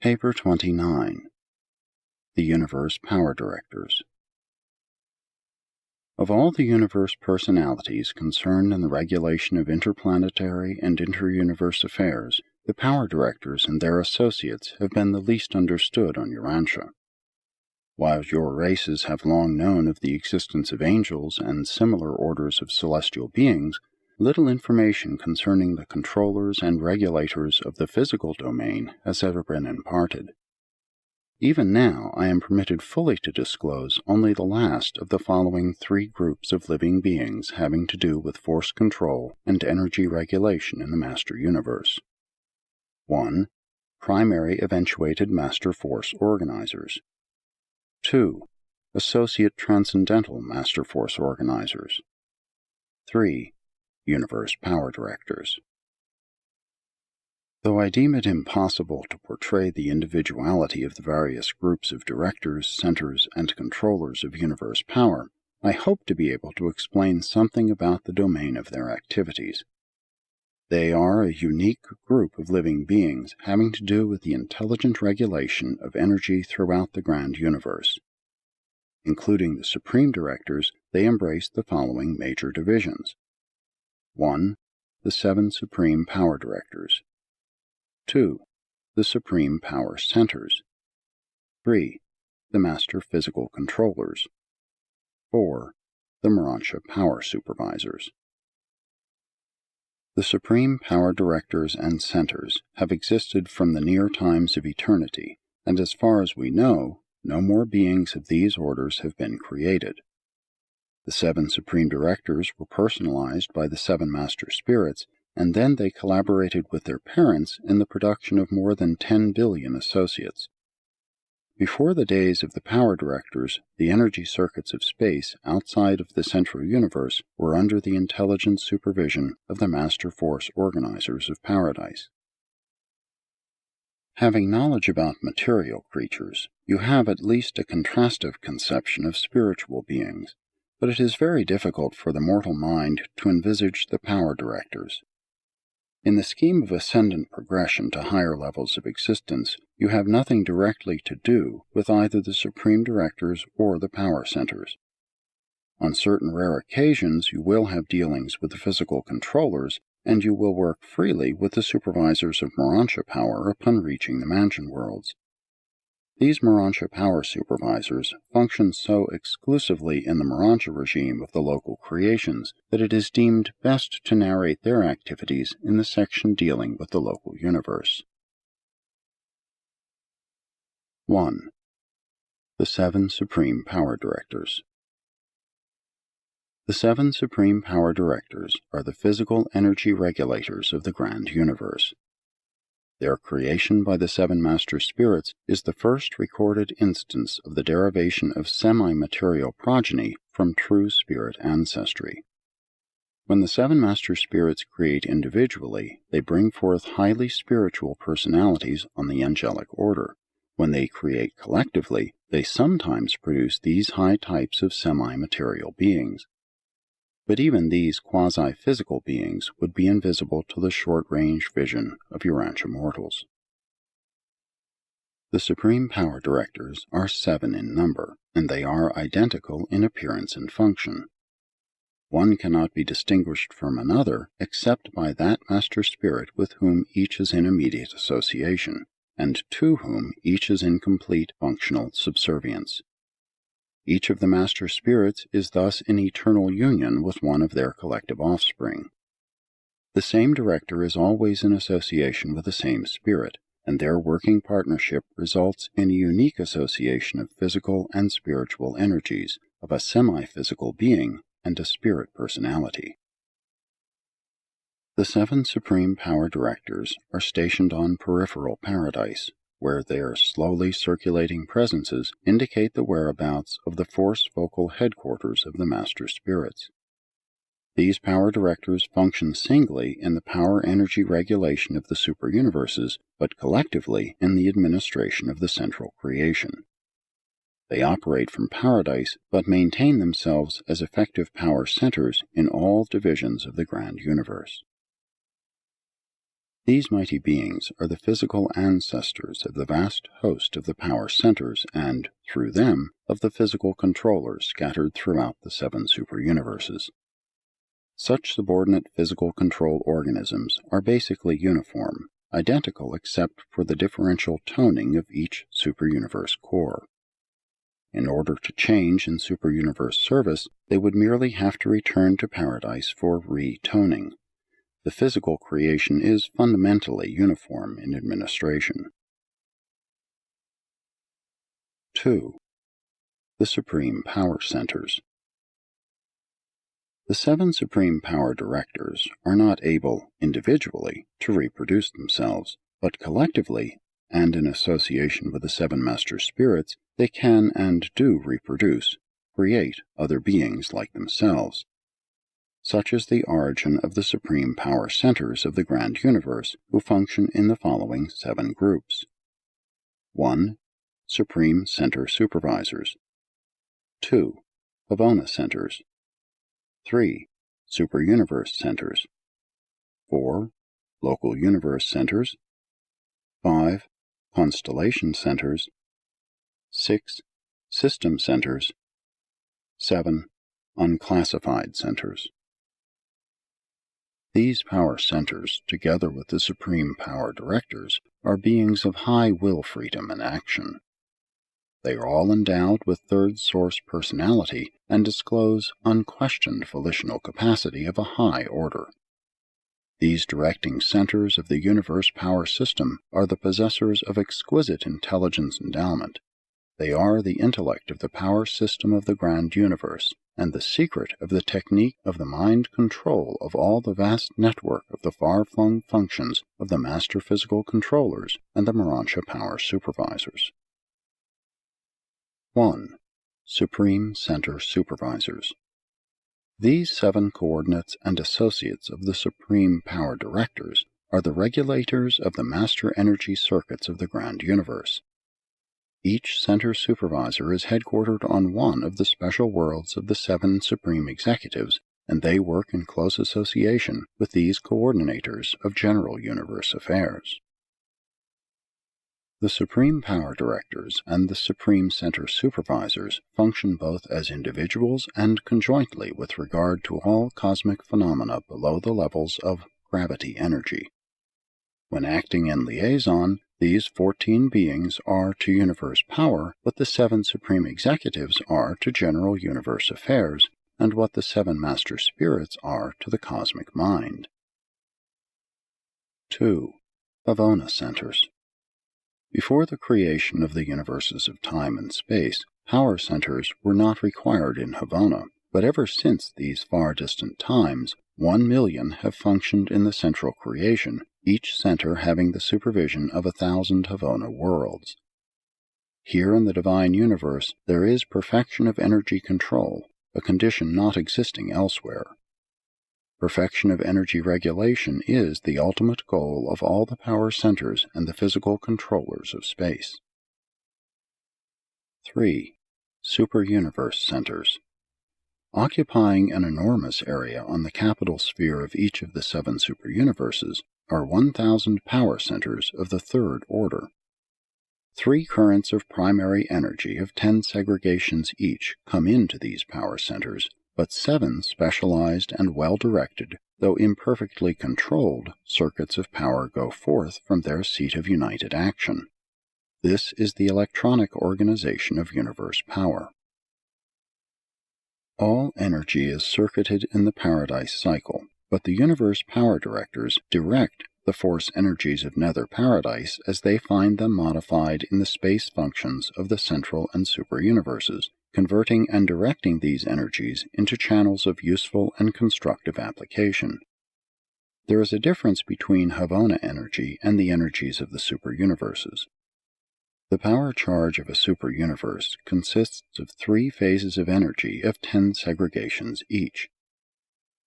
Paper 29. The Universe Power Directors. Of all the universe personalities concerned in the regulation of interplanetary and inter-universe affairs, the Power Directors and their associates have been the least understood on Urantia. While your races have long known of the existence of angels and similar orders of celestial beings, little information concerning the controllers and regulators of the physical domain has ever been imparted. Even now, I am permitted fully to disclose only the last of the following three groups of living beings having to do with force control and energy regulation in the Master Universe. 1. Primary Eventuated Master Force Organizers. 2. Associate Transcendental Master Force Organizers. 3. Universe Power Directors. Though I deem it impossible to portray the individuality of the various groups of directors, centers, and controllers of universe power, I hope to be able to explain something about the domain of their activities. They are a unique group of living beings having to do with the intelligent regulation of energy throughout the grand universe. Including the Supreme Directors, they embrace the following major divisions. 1. The 7 Supreme Power Directors. 2. The Supreme Power Centers. 3. The Master Physical Controllers. 4. The Urantia Power Supervisors. The Supreme Power Directors and Centers have existed from the near times of eternity, and as far as we know, no more beings of these orders have been created. The 7 Supreme Directors were personalized by the 7 Master Spirits, and then they collaborated with their parents in the production of more than 10 billion associates. Before the days of the Power Directors, the energy circuits of space outside of the central universe were under the intelligent supervision of the Master Force Organizers of Paradise. Having knowledge about material creatures, you have at least a contrastive conception of spiritual beings, but it is very difficult for the mortal mind to envisage the Power Directors. In the scheme of ascendant progression to higher levels of existence, you have nothing directly to do with either the Supreme Directors or the Power Centers. On certain rare occasions, you will have dealings with the physical controllers, and you will work freely with the supervisors of Urantia power upon reaching the mansion worlds. These Urantia power supervisors function so exclusively in the Urantia regime of the local creations that it is deemed best to narrate their activities in the section dealing with the local universe. 1. The 7 Supreme Power Directors. The 7 Supreme Power Directors are the physical energy regulators of the grand universe. Their creation by the 7 Master Spirits is the first recorded instance of the derivation of semi-material progeny from true spirit ancestry. When the 7 Master Spirits create individually, they bring forth highly spiritual personalities on the angelic order. When they create collectively, they sometimes produce these high types of semi-material beings. But even these quasi-physical beings would be invisible to the short-range vision of Urantia mortals. The Supreme Power Directors are 7 in number, and they are identical in appearance and function. One cannot be distinguished from another except by that Master Spirit with whom each is in immediate association, and to whom each is in complete functional subservience. Each of the Master Spirits is thus in eternal union with one of their collective offspring. The same director is always in association with the same spirit, and their working partnership results in a unique association of physical and spiritual energies, of a semi-physical being and a spirit personality. The 7 Supreme Power Directors are stationed on peripheral paradise, where their slowly circulating presences indicate the whereabouts of the force focal headquarters of the Master Spirits. These Power Directors function singly in the power energy regulation of the superuniverses, but collectively in the administration of the central creation. They operate from paradise, but maintain themselves as effective power centers in all divisions of the grand universe. These mighty beings are the physical ancestors of the vast host of the power centers and, through them, of the physical controllers scattered throughout the 7 superuniverses. Such subordinate physical control organisms are basically uniform, identical except for the differential toning of each superuniverse core. In order to change in superuniverse service, they would merely have to return to paradise for re-toning. The physical creation is fundamentally uniform in administration. 2. The Supreme Power Centers. The 7 Supreme Power Directors are not able, individually, to reproduce themselves, but collectively, and in association with the 7 Master Spirits, they can and do reproduce, create other beings like themselves. Such is the origin of the Supreme Power Centers of the Grand Universe, who function in the following 7 groups. 1. Supreme Center Supervisors. 2. Havona Centers. 3. Superuniverse Centers. 4. Local Universe Centers. 5. Constellation Centers. 6. System Centers. 7. Unclassified Centers. These power centers, together with the Supreme Power Directors, are beings of high will freedom and action. They are all endowed with third source personality and disclose unquestioned volitional capacity of a high order. These directing centers of the universe power system are the possessors of exquisite intelligence endowment. They are the intellect of the power system of the grand universe, and the secret of the technique of the mind control of all the vast network of the far-flung functions of the master physical controllers and the Urantia power supervisors. 1. Supreme Center Supervisors. These 7 coordinates and associates of the Supreme Power Directors are the regulators of the master energy circuits of the grand universe. Each center supervisor is headquartered on one of the special worlds of the 7 supreme executives, and they work in close association with these coordinators of general universe affairs. The Supreme Power Directors and the Supreme Center Supervisors function both as individuals and conjointly with regard to all cosmic phenomena below the levels of gravity energy. When acting in liaison, these 14 beings are to universe power what the 7 supreme executives are to general universe affairs, and what the 7 master spirits are to the cosmic mind. 2. Havona Centers. Before the creation of the universes of time and space, power centers were not required in Havona, but ever since these far distant times, 1 million have functioned in the central creation, each center having the supervision of 1,000 Havona worlds. Here in the divine universe there is perfection of energy control, a condition not existing elsewhere. Perfection of energy regulation is the ultimate goal of all the power centers and the physical controllers of space. 3. Superuniverse Centers. Occupying an enormous area on the capital sphere of each of the 7 superuniverses are 1,000 power centers of the 3rd order. 3 currents of primary energy of 10 segregations each come into these power centers, but 7 specialized and well-directed, though imperfectly controlled, circuits of power go forth from their seat of united action. This is the electronic organization of universe power. All energy is circuited in the paradise cycle, but the universe power directors direct the force energies of nether paradise as they find them modified in the space functions of the central and superuniverses, converting and directing these energies into channels of useful and constructive application. There is a difference between Havona energy and the energies of the superuniverses. The power charge of a superuniverse consists of 3 phases of energy of 10 segregations each.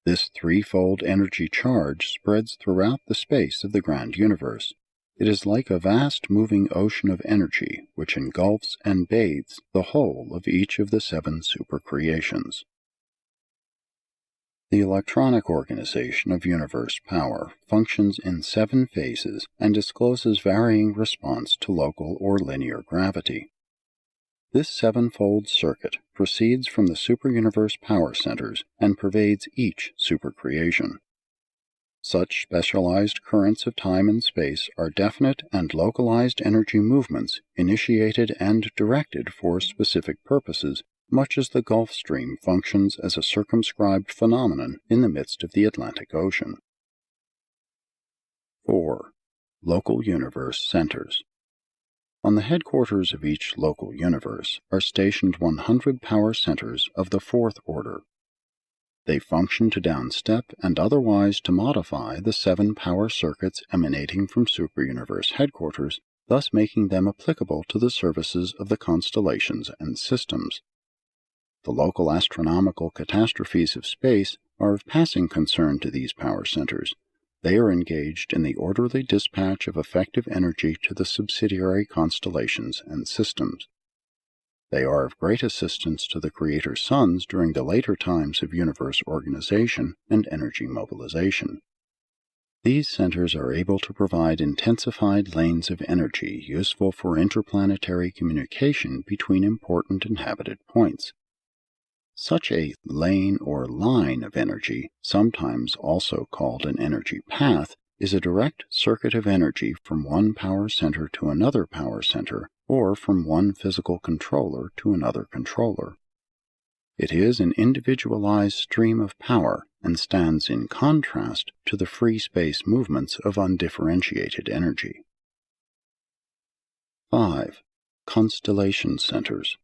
This 3-fold energy charge spreads throughout the space of the grand universe. It is like a vast moving ocean of energy which engulfs and bathes the whole of each of the 7 supercreations. The electronic organization of universe power functions in 7 phases and discloses varying response to local or linear gravity. This 7-fold circuit proceeds from the superuniverse power centers and pervades each supercreation. Such specialized currents of time and space are definite and localized energy movements initiated and directed for specific purposes, much as the Gulf Stream functions as a circumscribed phenomenon in the midst of the Atlantic Ocean. 4. Local universe centers. On the headquarters of each local universe are stationed 100 power centers of the 4th order. They function to downstep and otherwise to modify the 7 power circuits emanating from superuniverse headquarters, thus making them applicable to the services of the constellations and systems. The local astronomical catastrophes of space are of passing concern to these power centers. They are engaged in the orderly dispatch of effective energy to the subsidiary constellations and systems. They are of great assistance to the Creator's sons during the later times of universe organization and energy mobilization. These centers are able to provide intensified lanes of energy useful for interplanetary communication between important inhabited points. Such a lane or line of energy, sometimes also called an energy path, is a direct circuit of energy from one power center to another power center, or from one physical controller to another controller. It is an individualized stream of power and stands in contrast to the free space movements of undifferentiated energy. 5. Constellation centers.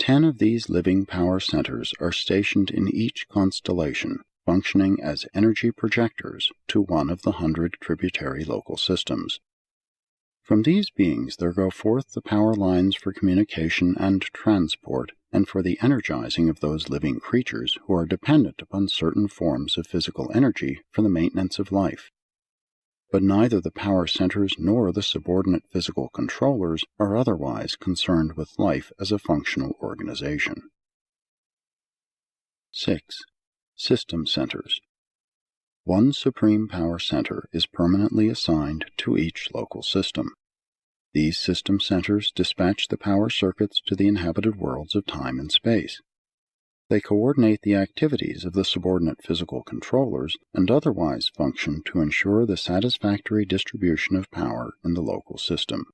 10 of these living power centers are stationed in each constellation, functioning as energy projectors to one of the 100 tributary local systems. From these beings there go forth the power lines for communication and transport, and for the energizing of those living creatures who are dependent upon certain forms of physical energy for the maintenance of life. But neither the power centers nor the subordinate physical controllers are otherwise concerned with life as a functional organization. 6. System centers. One supreme power center is permanently assigned to each local system. These system centers dispatch the power circuits to the inhabited worlds of time and space. They coordinate the activities of the subordinate physical controllers and otherwise function to ensure the satisfactory distribution of power in the local system.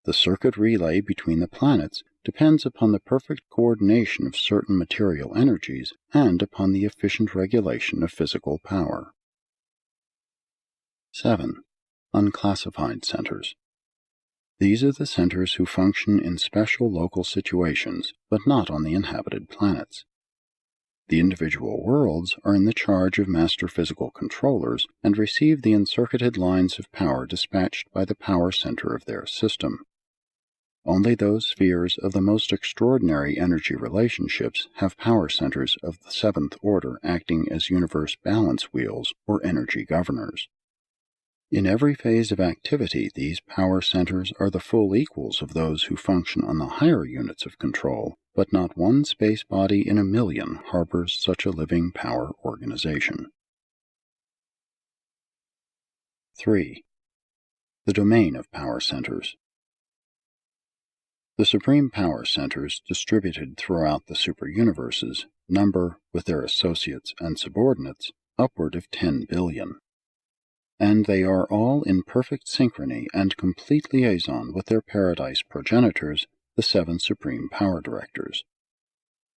The circuit relay between the planets depends upon the perfect coordination of certain material energies and upon the efficient regulation of physical power. 7. Unclassified centers. These are the centers who function in special local situations, but not on the inhabited planets. The individual worlds are in the charge of master physical controllers and receive the encircuited lines of power dispatched by the power center of their system. Only those spheres of the most extraordinary energy relationships have power centers of the 7th order acting as universe balance wheels or energy governors. In every phase of activity, these power centers are the full equals of those who function on the higher units of control, but not one space body in a million harbors such a living power organization. 3. The domain of power centers. The supreme power centers distributed throughout the superuniverses number, with their associates and subordinates, upward of 10 billion. And they are all in perfect synchrony and complete liaison with their paradise progenitors, the 7 supreme power directors.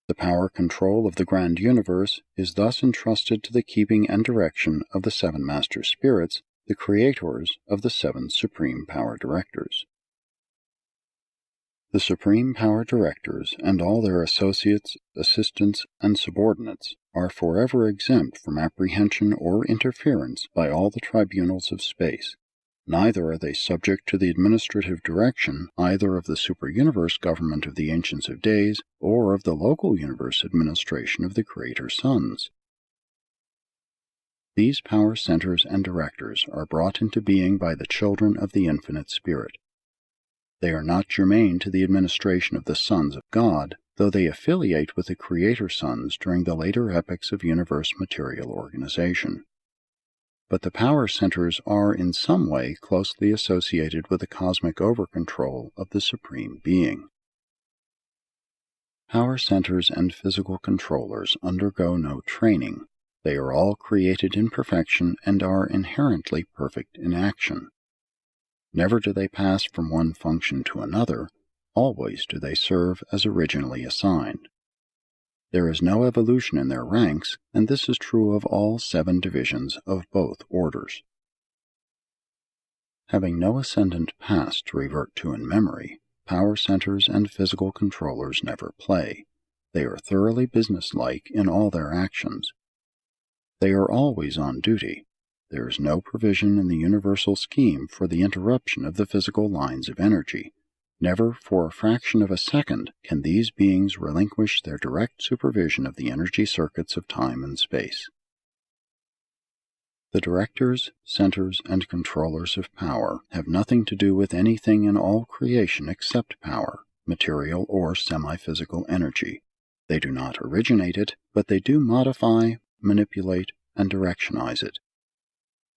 The power control of the grand universe is thus entrusted to the keeping and direction of the 7 master spirits, the creators of the 7 supreme power directors. The supreme power directors and all their associates, assistants, and subordinates are forever exempt from apprehension or interference by all the tribunals of space. Neither are they subject to the administrative direction either of the superuniverse government of the Ancients of Days or of the local universe administration of the Creator's sons. These power centers and directors are brought into being by the children of the Infinite Spirit. They are not germane to the administration of the sons of God, though they affiliate with the Creator Suns during the later epochs of universe material organization. But the power centers are in some way closely associated with the cosmic over-control of the Supreme Being. Power centers and physical controllers undergo no training. They are all created in perfection and are inherently perfect in action. Never do they pass from one function to another, always do they serve as originally assigned. There is no evolution in their ranks, and this is true of all 7 divisions of both orders. Having no ascendant past to revert to in memory, power centers and physical controllers never play. They are thoroughly businesslike in all their actions. They are always on duty. There is no provision in the universal scheme for the interruption of the physical lines of energy. Never for a fraction of a second can these beings relinquish their direct supervision of the energy circuits of time and space. The directors, centers, and controllers of power have nothing to do with anything in all creation except power, material or semi-physical energy. They do not originate it, but they do modify, manipulate, and directionize it.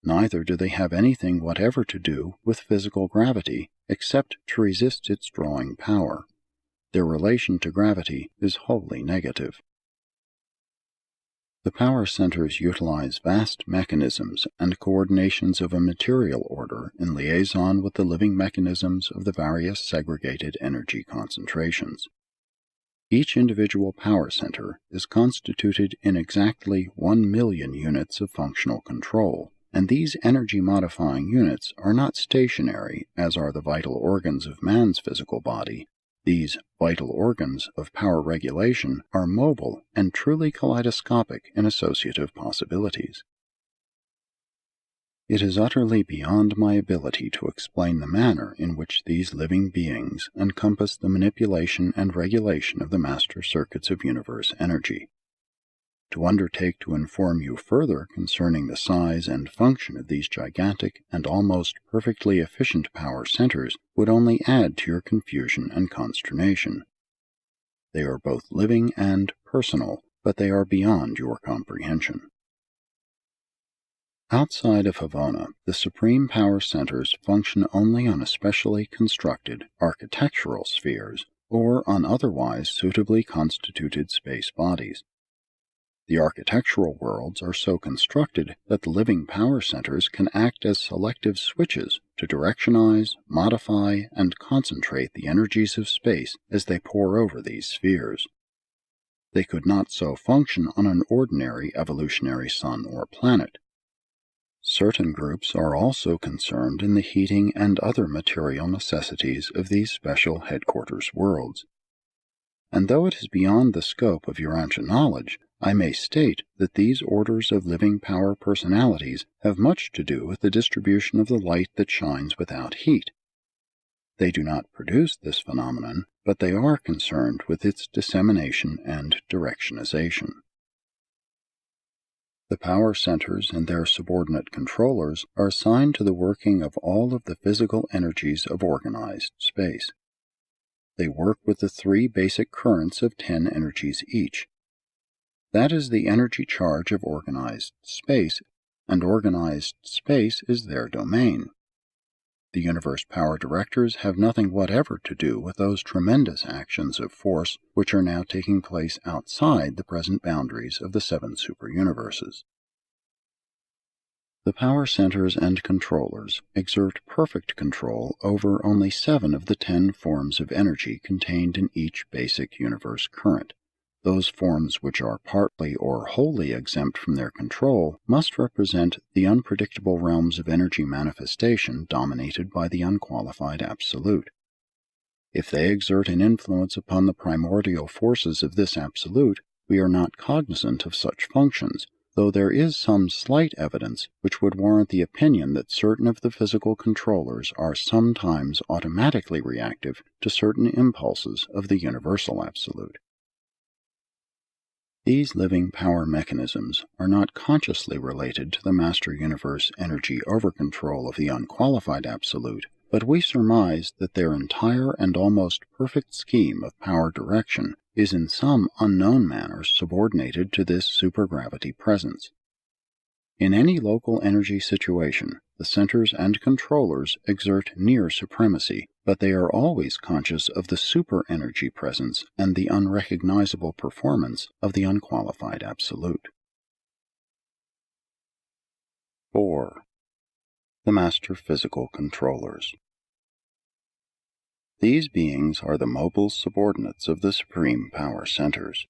Neither do they have anything whatever to do with physical gravity except to resist its drawing power. Their relation to gravity is wholly negative. The power centers utilize vast mechanisms and coordinations of a material order in liaison with the living mechanisms of the various segregated energy concentrations. Each individual power center is constituted in exactly 1,000,000 units of functional control, and these energy-modifying units are not stationary, as are the vital organs of man's physical body. These vital organs of power regulation are mobile and truly kaleidoscopic in associative possibilities. It is utterly beyond my ability to explain the manner in which these living beings encompass the manipulation and regulation of the master circuits of universe energy. To undertake to inform you further concerning the size and function of these gigantic and almost perfectly efficient power centers would only add to your confusion and consternation. They are both living and personal, but they are beyond your comprehension. Outside of Havona, the supreme power centers function only on especially constructed architectural spheres or on otherwise suitably constituted space bodies. The architectural worlds are so constructed that the living power centers can act as selective switches to directionize, modify, and concentrate the energies of space as they pour over these spheres. They could not so function on an ordinary evolutionary sun or planet. Certain groups are also concerned in the heating and other material necessities of these special headquarters worlds. And though it is beyond the scope of Urantia knowledge, I may state that these orders of living power personalities have much to do with the distribution of the light that shines without heat. They do not produce this phenomenon, but they are concerned with its dissemination and directionization. The power centers and their subordinate controllers are assigned to the working of all of the physical energies of organized space. They work with the 3 basic currents of 10 energies each. That is the energy charge of organized space, and organized space is their domain. The universe power directors have nothing whatever to do with those tremendous actions of force which are now taking place outside the present boundaries of the 7 superuniverses. The power centers and controllers exert perfect control over only 7 of the 10 forms of energy contained in each basic universe current. Those forms which are partly or wholly exempt from their control must represent the unpredictable realms of energy manifestation dominated by the unqualified Absolute. If they exert an influence upon the primordial forces of this Absolute, we are not cognizant of such functions, though there is some slight evidence which would warrant the opinion that certain of the physical controllers are sometimes automatically reactive to certain impulses of the universal Absolute. These living power mechanisms are not consciously related to the master universe energy over-control of the unqualified Absolute, but we surmise that their entire and almost perfect scheme of power direction is in some unknown manner subordinated to this supergravity presence. In any local energy situation, the centers and controllers exert near supremacy, but they are always conscious of the super-energy presence and the unrecognizable performance of the unqualified absolute. 4. The Master Physical Controllers. These beings are the mobile subordinates of the Supreme Power Centers.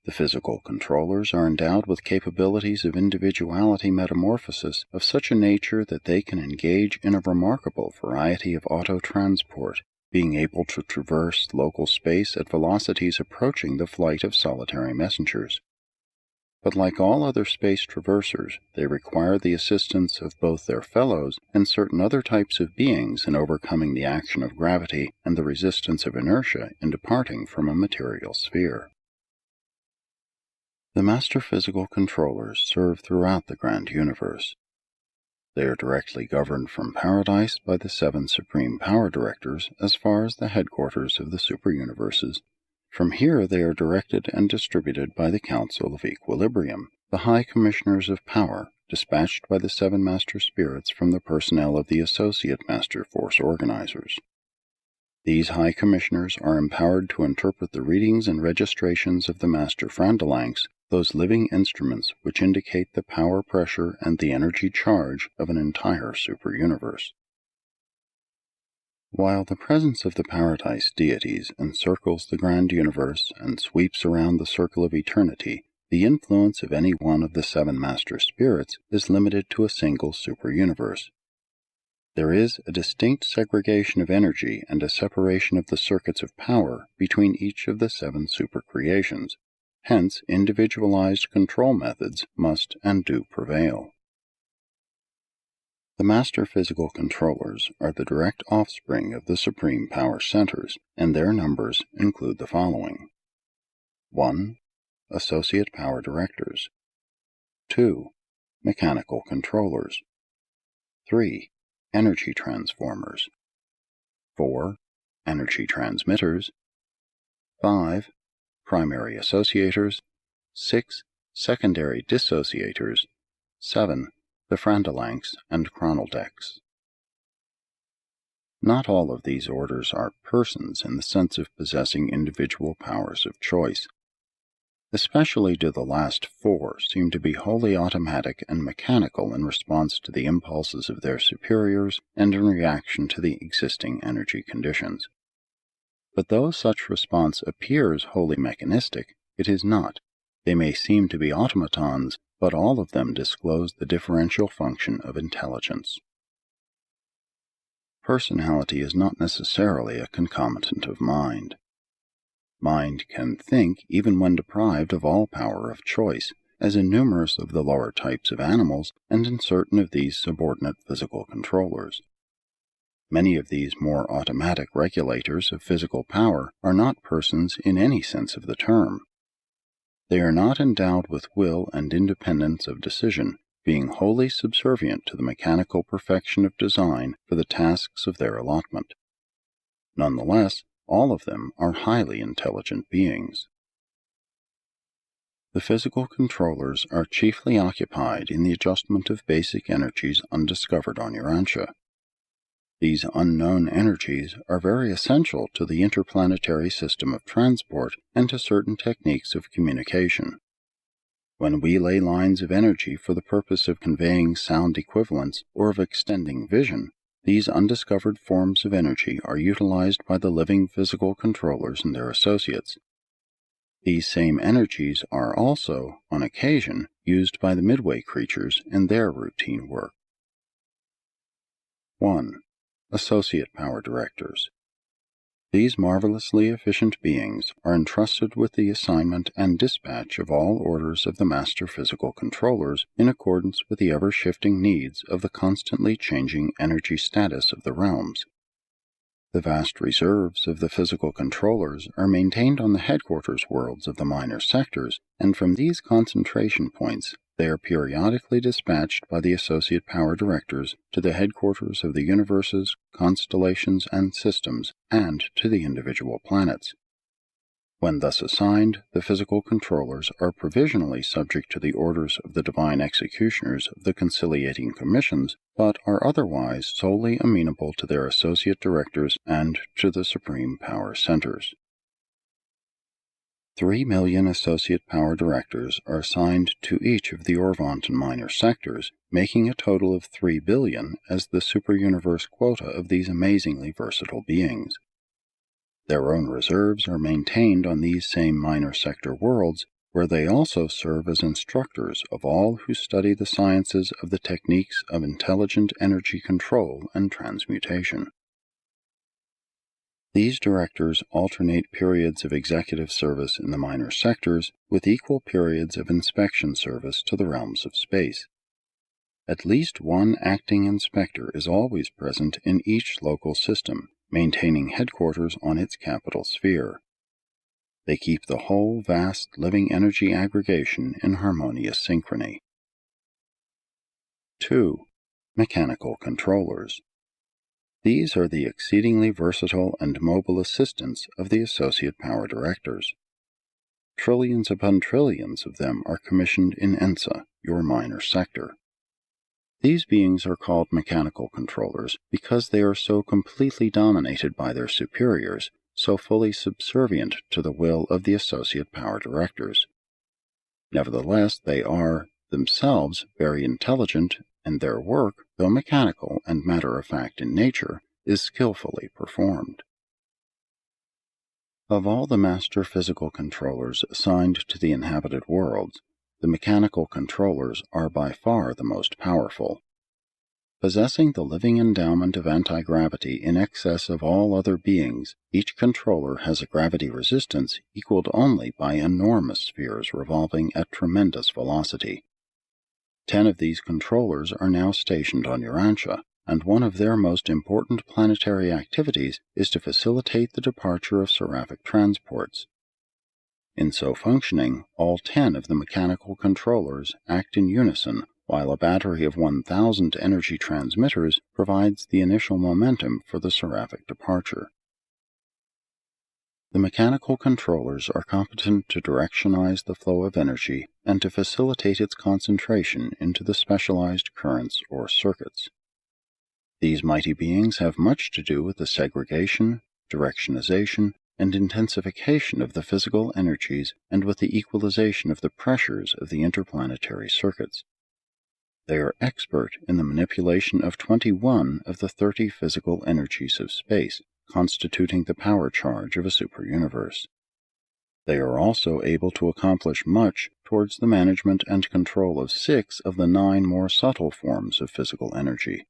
The physical controllers are endowed with capabilities of individuality metamorphosis of such a nature that they can engage in a remarkable variety of auto-transport, being able to traverse local space at velocities approaching the flight of solitary messengers. But like all other space traversers, they require the assistance of both their fellows and certain other types of beings in overcoming the action of gravity and the resistance of inertia in departing from a material sphere. The Master Physical Controllers serve throughout the grand universe. They are directly governed from Paradise by the 7 Supreme Power Directors as far as the headquarters of the superuniverses. From here they are directed and distributed by the Council of Equilibrium, the High Commissioners of Power, dispatched by the 7 Master Spirits from the personnel of the Associate Master Force Organizers. These High Commissioners are empowered to interpret the readings and registrations of the Master Frandalanks, those living instruments which indicate the power pressure and the energy charge of an entire superuniverse. While the presence of the Paradise deities encircles the grand universe and sweeps around the circle of eternity, the influence of any one of the 7 Master Spirits is limited to a single superuniverse. There is a distinct segregation of energy and a separation of the circuits of power between each of the 7 supercreations. Hence, individualized control methods must and do prevail. The Master Physical Controllers are the direct offspring of the Supreme Power Centers, and their numbers include the following: 1. Associate Power Directors. 2. Mechanical Controllers. 3. Energy Transformers. 4. Energy Transmitters. 5. Primary Associators. 6. Secondary Dissociators. 7. The Frandalanks and Chronoldex. Not all of these orders are persons in the sense of possessing individual powers of choice. Especially do the last 4 seem to be wholly automatic and mechanical in response to the impulses of their superiors and in reaction to the existing energy conditions. But though such response appears wholly mechanistic, it is not. They may seem to be automatons, but all of them disclose the differential function of intelligence. Personality is not necessarily a concomitant of mind. Mind can think even when deprived of all power of choice, as in numerous of the lower types of animals and in certain of these subordinate physical controllers. Many of these more automatic regulators of physical power are not persons in any sense of the term. They are not endowed with will and independence of decision, being wholly subservient to the mechanical perfection of design for the tasks of their allotment. Nonetheless, all of them are highly intelligent beings. The physical controllers are chiefly occupied in the adjustment of basic energies undiscovered on Urantia. These unknown energies are very essential to the interplanetary system of transport and to certain techniques of communication. When we lay lines of energy for the purpose of conveying sound equivalents or of extending vision, these undiscovered forms of energy are utilized by the living physical controllers and their associates. These same energies are also, on occasion, used by the midway creatures in their routine work. 1. Associate Power Directors. These marvelously efficient beings are entrusted with the assignment and dispatch of all orders of the Master Physical Controllers in accordance with the ever-shifting needs of the constantly changing energy status of the realms. The vast reserves of the physical controllers are maintained on the headquarters worlds of the minor sectors, and from these concentration points they are periodically dispatched by the Associate Power Directors to the headquarters of the universes, constellations, and systems, and to the individual planets. When thus assigned, the physical controllers are provisionally subject to the orders of the divine executioners of the conciliating commissions, but are otherwise solely amenable to their associate directors and to the supreme power centers. 3 million associate power directors are assigned to each of the Orvonton minor sectors, making a total of 3 billion as the super-universe quota of these amazingly versatile beings. Their own reserves are maintained on these same minor sector worlds, where they also serve as instructors of all who study the sciences of the techniques of intelligent energy control and transmutation. These directors alternate periods of executive service in the minor sectors with equal periods of inspection service to the realms of space. At least one acting inspector is always present in each local system, maintaining headquarters on its capital sphere. They keep the whole vast living energy aggregation in harmonious synchrony. 2. Mechanical controllers. These are the exceedingly versatile and mobile assistants of the associate power directors. Trillions upon trillions of them are commissioned in ENSA, your minor sector. These beings are called mechanical controllers because they are so completely dominated by their superiors, so fully subservient to the will of the associate power directors. Nevertheless, they are, themselves, very intelligent, and their work, though mechanical and matter-of-fact in nature, is skillfully performed. Of all the master physical controllers assigned to the inhabited worlds, the mechanical controllers are by far the most powerful. Possessing the living endowment of anti-gravity in excess of all other beings, each controller has a gravity resistance equaled only by enormous spheres revolving at tremendous velocity. 10 of these controllers are now stationed on Urantia, and one of their most important planetary activities is to facilitate the departure of seraphic transports. In so functioning, all 10 of the mechanical controllers act in unison, while a battery of 1,000 energy transmitters provides the initial momentum for the seraphic departure. The mechanical controllers are competent to directionize the flow of energy and to facilitate its concentration into the specialized currents or circuits. These mighty beings have much to do with the segregation, directionization, and intensification of the physical energies and with the equalization of the pressures of the interplanetary circuits. They are expert in the manipulation of 21 of the 30 physical energies of space, constituting the power charge of a superuniverse. They are also able to accomplish much towards the management and control of 6 of the 9 more subtle forms of physical energy.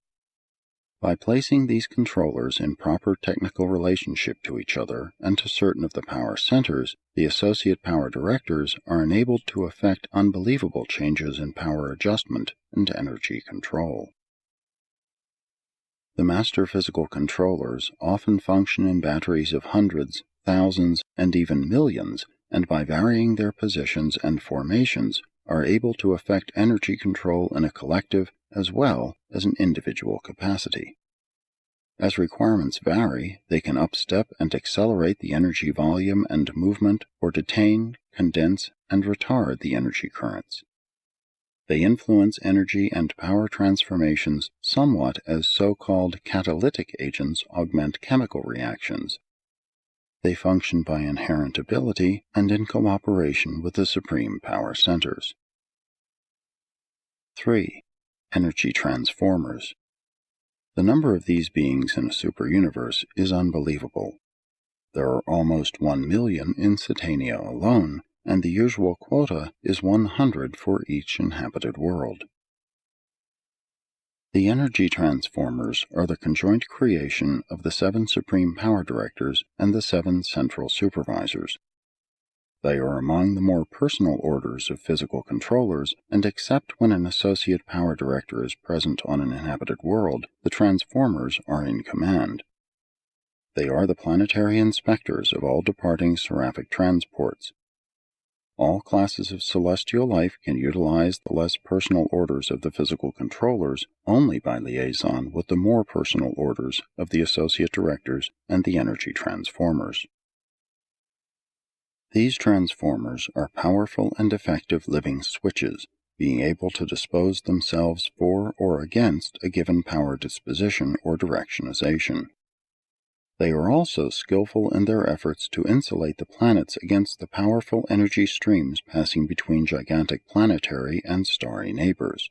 By placing these controllers in proper technical relationship to each other and to certain of the power centers, the associate power directors are enabled to effect unbelievable changes in power adjustment and energy control. The master physical controllers often function in batteries of hundreds, thousands, and even millions, and by varying their positions and formations, are able to effect energy control in a collective as well as an individual capacity. As requirements vary, they can upstep and accelerate the energy volume and movement, or detain, condense, and retard the energy currents. They influence energy and power transformations somewhat as so-called catalytic agents augment chemical reactions. They function by inherent ability and in cooperation with the supreme power centers. 3. Energy transformers. The number of these beings in a superuniverse is unbelievable. There are almost 1 million in Satania alone, and the usual quota is 100 for each inhabited world. The energy transformers are the conjoint creation of the 7 supreme power directors and the 7 central supervisors. They are among the more personal orders of physical controllers, and except when an associate power director is present on an inhabited world, the transformers are in command. They are the planetary inspectors of all departing seraphic transports. All classes of celestial life can utilize the less personal orders of the physical controllers only by liaison with the more personal orders of the associate directors and the energy transformers. These transformers are powerful and effective living switches, being able to dispose themselves for or against a given power disposition or directionization. They are also skillful in their efforts to insulate the planets against the powerful energy streams passing between gigantic planetary and starry neighbors.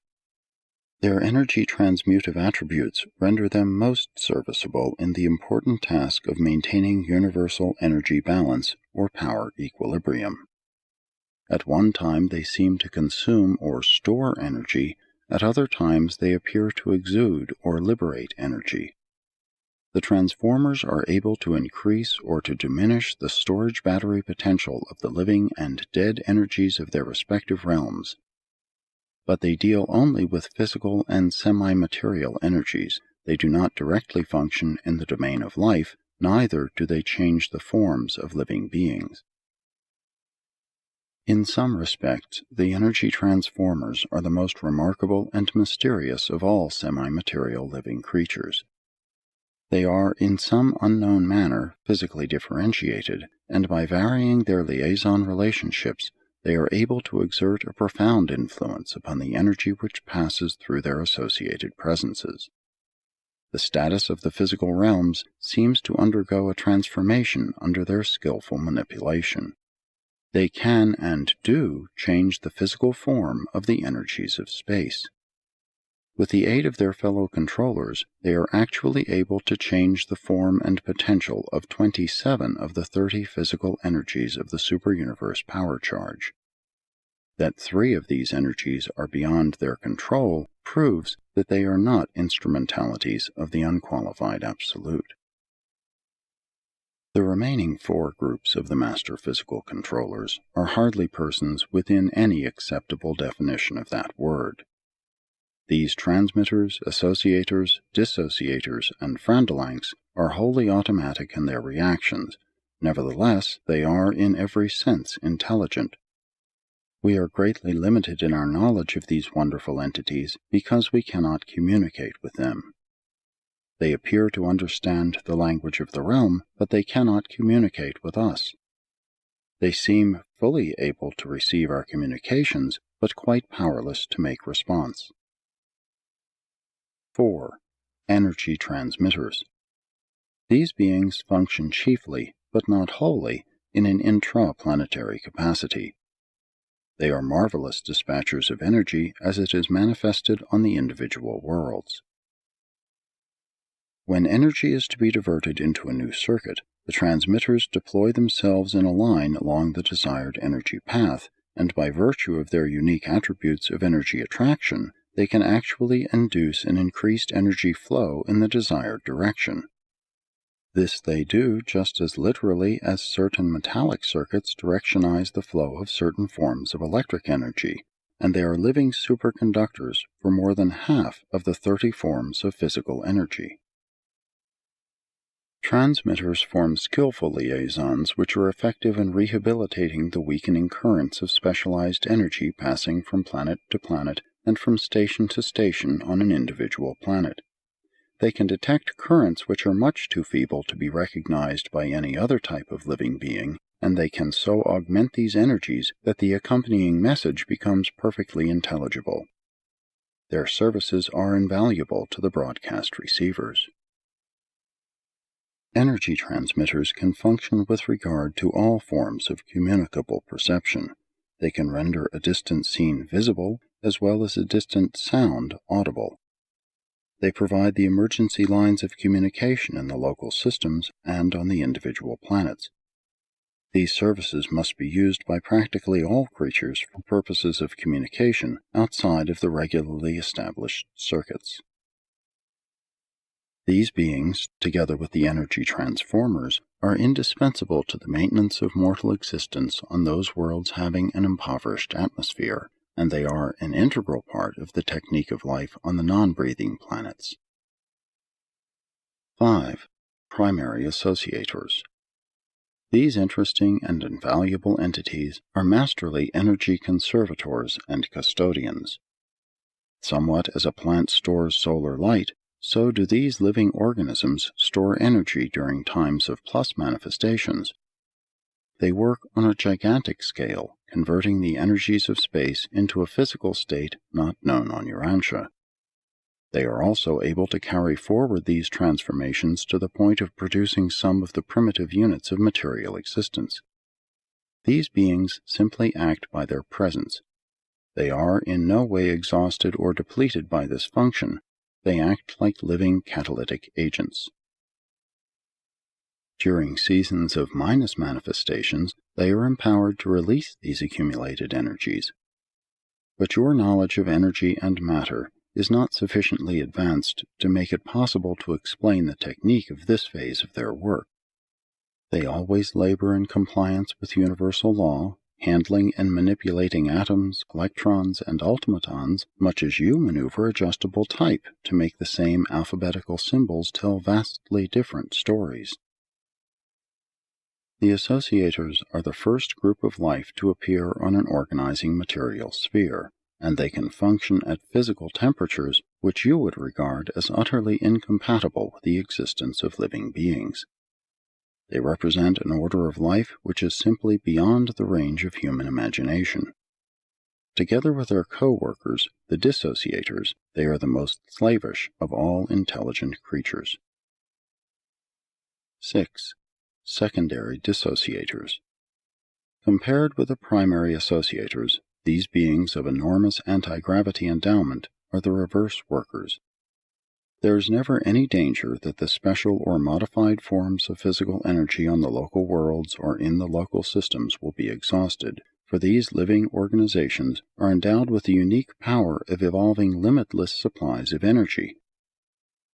Their energy transmutive attributes render them most serviceable in the important task of maintaining universal energy balance or power equilibrium. At one time they seem to consume or store energy, at other times they appear to exude or liberate energy. The transformers are able to increase or to diminish the storage battery potential of the living and dead energies of their respective realms. But they deal only with physical and semi-material energies. They do not directly function in the domain of life, neither do they change the forms of living beings. In some respects, the energy transformers are the most remarkable and mysterious of all semi-material living creatures. They are in some unknown manner physically differentiated, and by varying their liaison relationships, they are able to exert a profound influence upon the energy which passes through their associated presences. The status of the physical realms seems to undergo a transformation under their skillful manipulation. They can and do change the physical form of the energies of space. With the aid of their fellow controllers, they are actually able to change the form and potential of 27 of the 30 physical energies of the superuniverse power charge. That 3 of these energies are beyond their control proves that they are not instrumentalities of the unqualified absolute. The remaining 4 groups of the master physical controllers are hardly persons within any acceptable definition of that word. These transmitters, associators, dissociators, and frandalanks are wholly automatic in their reactions. Nevertheless, they are in every sense intelligent. We are greatly limited in our knowledge of these wonderful entities because we cannot communicate with them. They appear to understand the language of the realm, but they cannot communicate with us. They seem fully able to receive our communications, but quite powerless to make response. 4. Energy transmitters. These beings function chiefly, but not wholly, in an intraplanetary capacity. They are marvelous dispatchers of energy as it is manifested on the individual worlds. When energy is to be diverted into a new circuit, the transmitters deploy themselves in a line along the desired energy path, and by virtue of their unique attributes of energy attraction, they can actually induce an increased energy flow in the desired direction. This they do just as literally as certain metallic circuits directionize the flow of certain forms of electric energy, and they are living superconductors for more than half of the 30 forms of physical energy. Transmitters form skillful liaisons which are effective in rehabilitating the weakening currents of specialized energy passing from planet to planet and from station to station on an individual planet. They can detect currents which are much too feeble to be recognized by any other type of living being, and they can so augment these energies that the accompanying message becomes perfectly intelligible. Their services are invaluable to the broadcast receivers. Energy transmitters can function with regard to all forms of communicable perception. They can render a distant scene visible as well as a distant sound audible. They provide the emergency lines of communication in the local systems and on the individual planets. These services must be used by practically all creatures for purposes of communication outside of the regularly established circuits. These beings, together with the energy transformers, are indispensable to the maintenance of mortal existence on those worlds having an impoverished atmosphere, and they are an integral part of the technique of life on the non-breathing planets. 5. Primary associators. These interesting and invaluable entities are masterly energy conservators and custodians. Somewhat as a plant stores solar light, so do these living organisms store energy during times of plus manifestations. They work on a gigantic scale, converting the energies of space into a physical state not known on Urantia. They are also able to carry forward these transformations to the point of producing some of the primitive units of material existence. These beings simply act by their presence. They are in no way exhausted or depleted by this function. They act like living catalytic agents. During seasons of minus manifestations, they are empowered to release these accumulated energies. But your knowledge of energy and matter is not sufficiently advanced to make it possible to explain the technique of this phase of their work. They always labor in compliance with universal law, handling and manipulating atoms, electrons, and automatons, much as you maneuver adjustable type to make the same alphabetical symbols tell vastly different stories. The associators are the first group of life to appear on an organizing material sphere, and they can function at physical temperatures which you would regard as utterly incompatible with the existence of living beings. They represent an order of life which is simply beyond the range of human imagination. Together with their co-workers, the dissociators, they are the most slavish of all intelligent creatures. 6. Secondary dissociators. Compared with the primary associators, these beings of enormous anti-gravity endowment are the reverse workers. There is never any danger that the special or modified forms of physical energy on the local worlds or in the local systems will be exhausted, for these living organizations are endowed with the unique power of evolving limitless supplies of energy.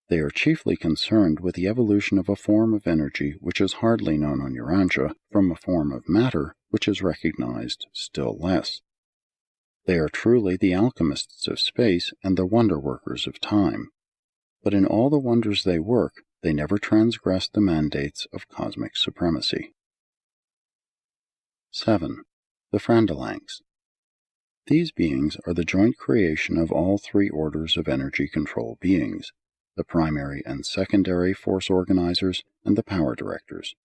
They are chiefly concerned with the evolution of a form of energy which is hardly known on Urantia from a form of matter which is recognized still less. They are truly the alchemists of space and the wonder-workers of time. But in all the wonders they work, they never transgress the mandates of cosmic supremacy. 7. The Frandalanks. These beings are the joint creation of all three orders of energy control beings, the primary and secondary force organizers, and the power directors.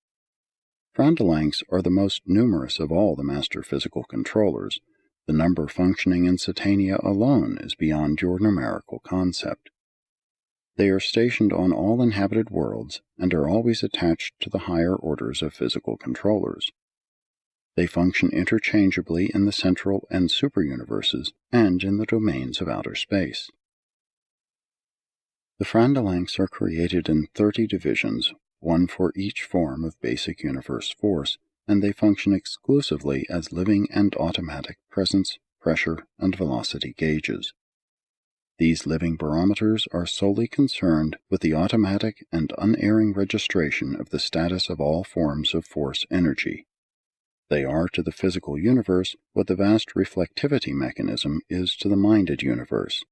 Frandalanks are the most numerous of all the master physical controllers. The number functioning in Satania alone is beyond your numerical concept. They are stationed on all inhabited worlds and are always attached to the higher orders of physical controllers. They function interchangeably in the central and superuniverses and in the domains of outer space. The Frandalanks are created in 30 divisions, one for each form of basic universe force, and they function exclusively as living and automatic presence, pressure, and velocity gauges. These living barometers are solely concerned with the automatic and unerring registration of the status of all forms of force energy. They are to the physical universe what the vast reflectivity mechanism is to the minded universe.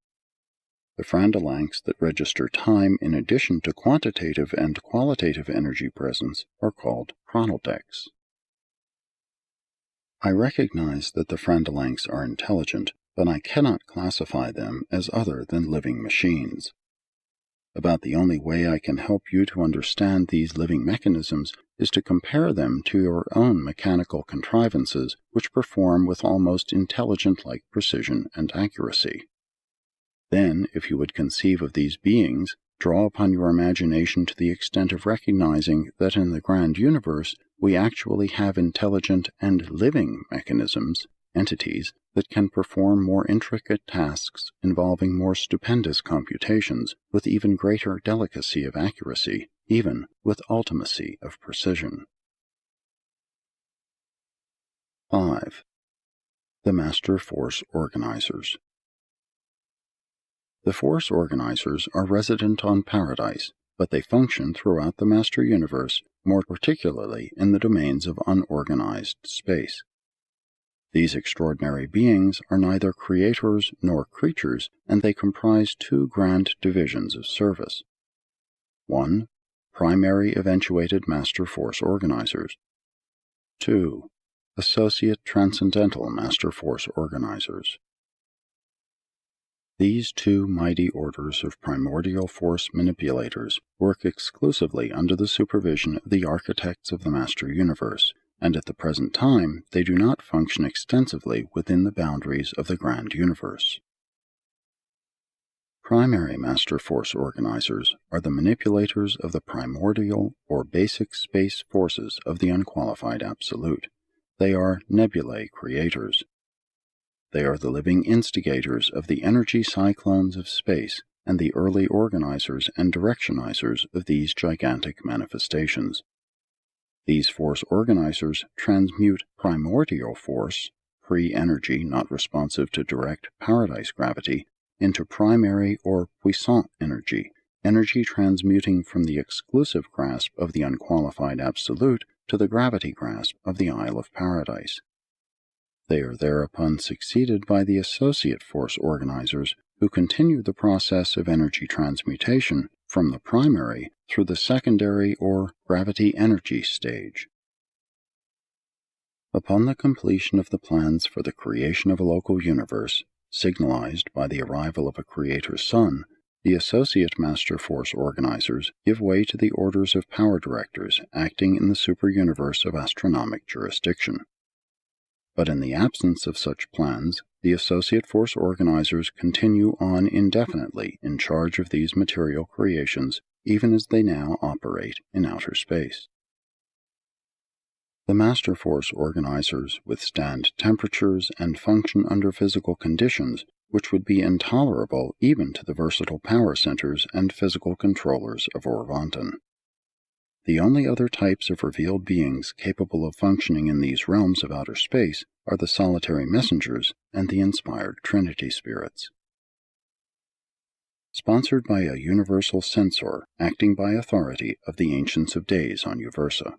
The Frandalanks that register time in addition to quantitative and qualitative energy presence are called chronodecks. I recognize that the Frandalanks are intelligent, but I cannot classify them as other than living machines. About the only way I can help you to understand these living mechanisms is to compare them to your own mechanical contrivances which perform with almost intelligent-like precision and accuracy. Then, if you would conceive of these beings, draw upon your imagination to the extent of recognizing that in the grand universe we actually have intelligent and living mechanisms, entities, that can perform more intricate tasks involving more stupendous computations with even greater delicacy of accuracy, even with ultimacy of precision. 5. The Master Force Organizers. The Force Organizers are resident on Paradise, but they function throughout the Master Universe, more particularly in the domains of unorganized space. These extraordinary beings are neither creators nor creatures, and they comprise two grand divisions of service. 1. Primary Eventuated Master Force Organizers. 2. Associate Transcendental Master Force Organizers. These two mighty orders of primordial force manipulators work exclusively under the supervision of the architects of the Master Universe, and at the present time they do not function extensively within the boundaries of the grand universe. Primary Master Force Organizers are the manipulators of the primordial or basic space forces of the unqualified Absolute. They are nebulae creators. They are the living instigators of the energy cyclones of space and the early organizers and directionizers of these gigantic manifestations. These force organizers transmute primordial force, pre-energy not responsive to direct paradise gravity, into primary or puissant energy, energy transmuting from the exclusive grasp of the unqualified Absolute to the gravity grasp of the Isle of Paradise. They are thereupon succeeded by the associate force organizers who continue the process of energy transmutation from the primary through the secondary or gravity energy stage. Upon the completion of the plans for the creation of a local universe, signalized by the arrival of a creator sun, the associate master force organizers give way to the orders of power directors acting in the superuniverse of astronomic jurisdiction. But in the absence of such plans, the associate force organizers continue on indefinitely in charge of these material creations, even as they now operate in outer space. The master force organizers withstand temperatures and function under physical conditions which would be intolerable even to the versatile power centers and physical controllers of Orvonton. The only other types of revealed beings capable of functioning in these realms of outer space are the solitary messengers and the inspired Trinity spirits. Sponsored by a universal censor acting by authority of the Ancients of Days on Uversa.